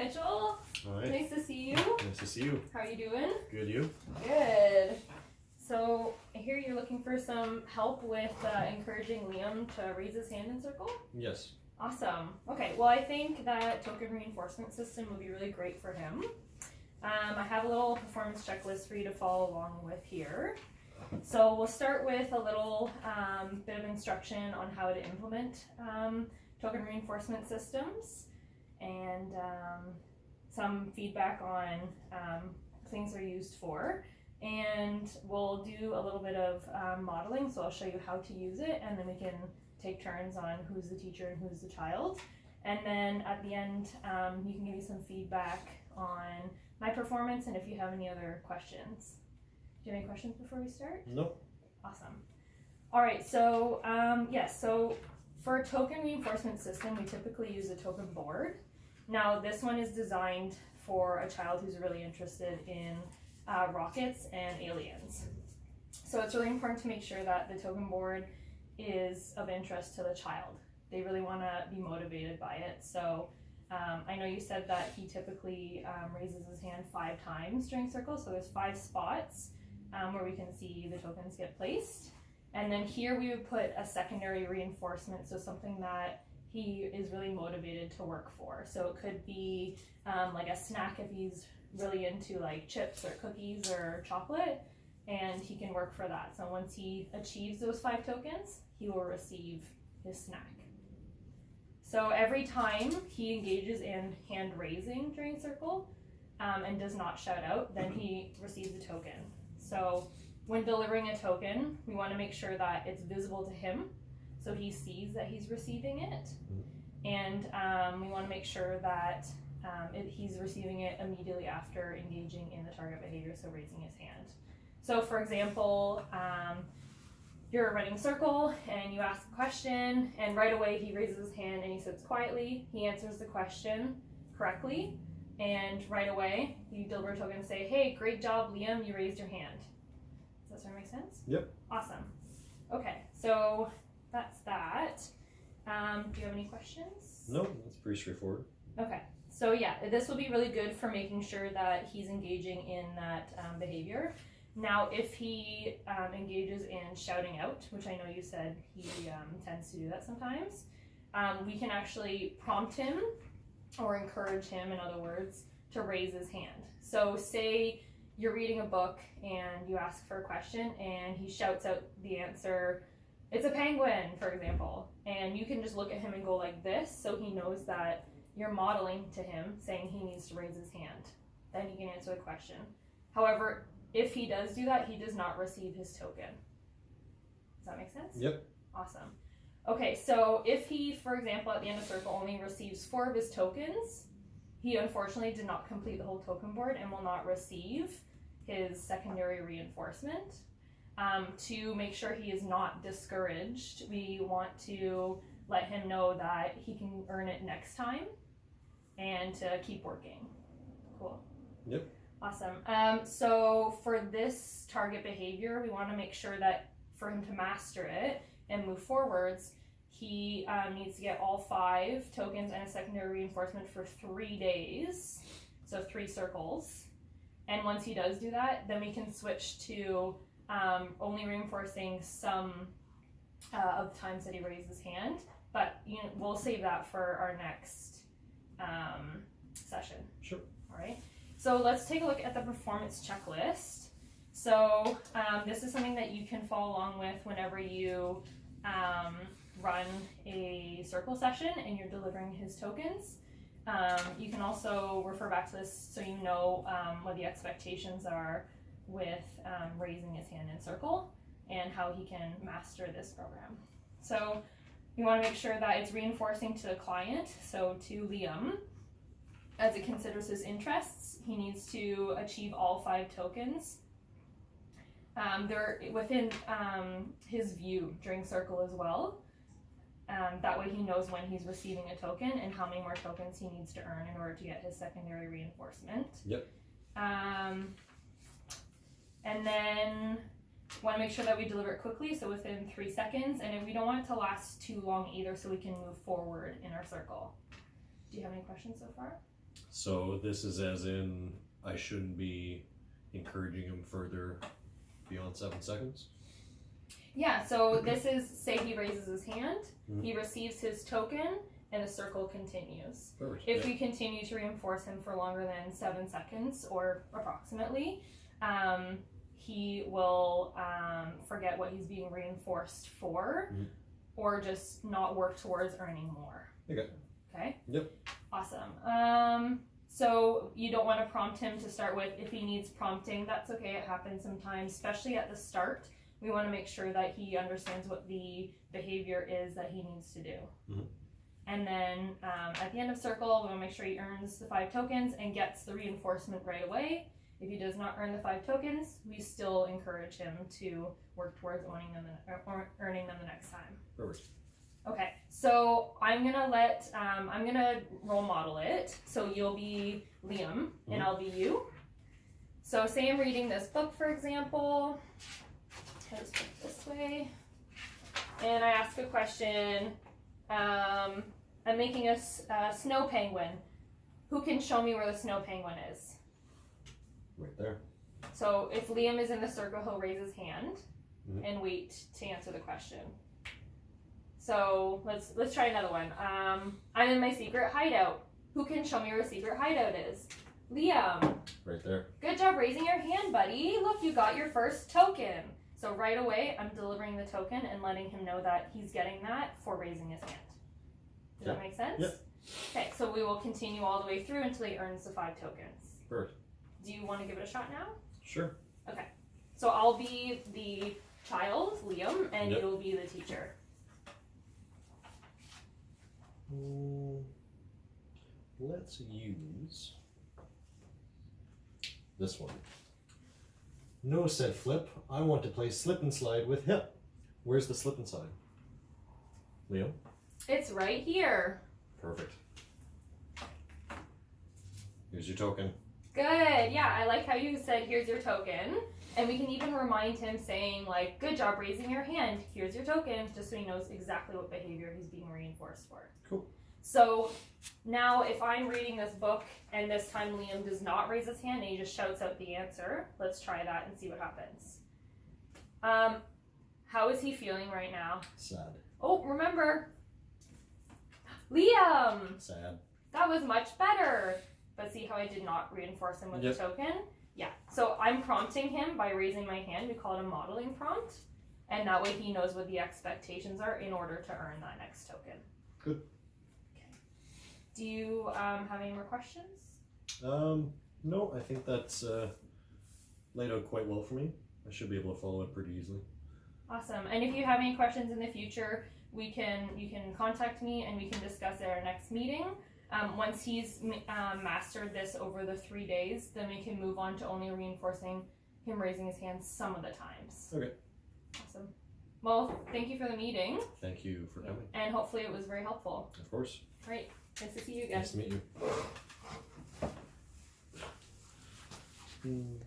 Mitchell. All right. Nice to see you. Nice to see you. How are you doing? Good, you? Good. So I hear you're looking for some help with encouraging Liam to raise his hand in circle. Yes. Awesome. Okay, well I think that token reinforcement system would be really great for him. I have a little performance checklist for you to follow along with here. So we'll start with a little bit of instruction on how to implement token reinforcement systems and some feedback on things they're used for. And we'll do a little bit of modeling, so I'll show you how to use it, and then we can take turns on who's the teacher and who's the child. And then at the end, you can give me some feedback on my performance and if you have any other questions. Do you have any questions before we start? No. Awesome. All right, so yes, so for a token reinforcement system, we typically use a token board. Now this one is designed for a child who's really interested in rockets and aliens. So it's really important to make sure that the token board is of interest to the child. They really want to be motivated by it. So I know you said that he typically raises his hand 5 times during circle, so there's 5 spots where we can see the tokens get placed. And then here we would put a secondary reinforcement, so something that he is really motivated to work for. So it could be like a snack if he's really into like chips or cookies or chocolate, and he can work for that. So once he achieves those 5 tokens, he will receive his snack. So every time he engages in hand raising during circle and does not shout out, then he receives a token. So when delivering a token, we want to make sure that it's visible to him so he sees that he's receiving it. And we want to make sure that he's receiving it immediately after engaging in the target behavior, so raising his hand. So for example, you're running circle and you ask a question, and right away he raises his hand and he sits quietly. He answers the question correctly, and right away you deliver a token and say, hey, great job, Liam, you raised your hand. Does that sort of make sense? Yep. Awesome. Okay, so that's that. Do you have any questions? No, that's pretty straightforward. Okay, so yeah, this will be really good for making sure that he's engaging in that behavior. Now, if he engages in shouting out, which I know you said he tends to do that sometimes, we can actually prompt him or encourage him, in other words, to raise his hand. So say you're reading a book and you ask for a question and he shouts out the answer, it's a penguin, for example, and you can just look at him and go like this, so he knows that you're modeling to him saying he needs to raise his hand. Then he can answer the question. However, if he does do that, he does not receive his token. Does that make sense? Yep. Awesome. Okay, so if he, for example, at the end of circle only receives 4 of his tokens, he unfortunately did not complete the whole token board and will not receive his secondary reinforcement. To make sure he is not discouraged, we want to let him know that he can earn it next time and to keep working. Cool. Yep. Awesome. So for this target behavior, we want to make sure that for him to master it and move forwards, he needs to get all 5 tokens and a secondary reinforcement for 3 days, so 3 circles. And once he does do that, then we can switch to only reinforcing some of the times that he raises his hand, but we'll save that for our next session. Sure. All right. So let's take a look at the performance checklist. So this is something that you can follow along with whenever you run a circle session and you're delivering his tokens. You can also refer back to this so you know what the expectations are with raising his hand in circle and how he can master this program. So you want to make sure that it's reinforcing to the client, so to Liam. As it considers his interests, he needs to achieve all 5 tokens. They're within his view during circle as well. That way he knows when he's receiving a token and how many more tokens he needs to earn in order to get his secondary reinforcement. Yep. And then want to make sure that we deliver it quickly, so within 3 seconds, and we don't want it to last too long either, so we can move forward in our circle. Do you have any questions so far? So this is as in I shouldn't be encouraging him further beyond 7 seconds? Yeah, so this is, say he raises his hand, Mhm. he receives his token, and the circle continues. Perfect. If we continue to reinforce him for longer than 7 seconds, or approximately, he will forget what he's being reinforced for, or just not work towards earning more. Okay. Okay? Yep. Awesome. So you don't want to prompt him to start with. If he needs prompting, that's okay. It happens sometimes, especially at the start. We want to make sure that he understands what the behavior is that he needs to do. Mhm. And then at the end of circle, we want to make sure he earns the 5 tokens and gets the reinforcement right away. If he does not earn the 5 tokens, we still encourage him to work towards earning them the next time. Perfect. Okay, so I'm gonna role model it. So you'll be Liam and I'll be you. So say I'm reading this book, for example. I'll just put it this way. And I ask a question. I'm making a snow penguin. Who can show me where the snow penguin is? Right there. So if Liam is in the circle, he'll raise his hand and wait to answer the question. So let's try another one. I'm in my secret hideout. Who can show me where the secret hideout is? Liam. Right there. Good job raising your hand, buddy. Look, you got your first token. So right away, I'm delivering the token and letting him know that he's getting that for raising his hand. Does that make sense? Yep. Okay, so we will continue all the way through until he earns the 5 tokens. Perfect. Do you want to give it a shot now? Sure. Okay. So I'll be the child, Liam, and Yep. you'll be the teacher. Let's use this one. No, said Flip. I want to play slip and slide with Hip. Where's the slip and slide? Liam? It's right here. Perfect. Here's your token. Good. Yeah, I like how you said, here's your token. And we can even remind him saying, like, good job raising your hand. Here's your token, just so he knows exactly what behavior he's being reinforced for. Cool. So now if I'm reading this book and this time Liam does not raise his hand and he just shouts out the answer, let's try that and see what happens. How is he feeling right now? Sad. Oh, remember, Liam! Sad. That was much better. But see how I did not reinforce him with the token? Yeah. So I'm prompting him by raising my hand. We call it a modeling prompt. And that way he knows what the expectations are in order to earn that next token. Good. Okay. Do you have any more questions? No, I think that's laid out quite well for me. I should be able to follow it pretty easily. Awesome. And if you have any questions in the future, you can contact me and we can discuss at our next meeting. Once he's mastered this over the 3 days, then we can move on to only reinforcing him raising his hand some of the times. Okay. Awesome. Well, thank you for the meeting. Thank you for coming. And hopefully it was very helpful. Of course. Great. Nice to see you again. Nice to meet you.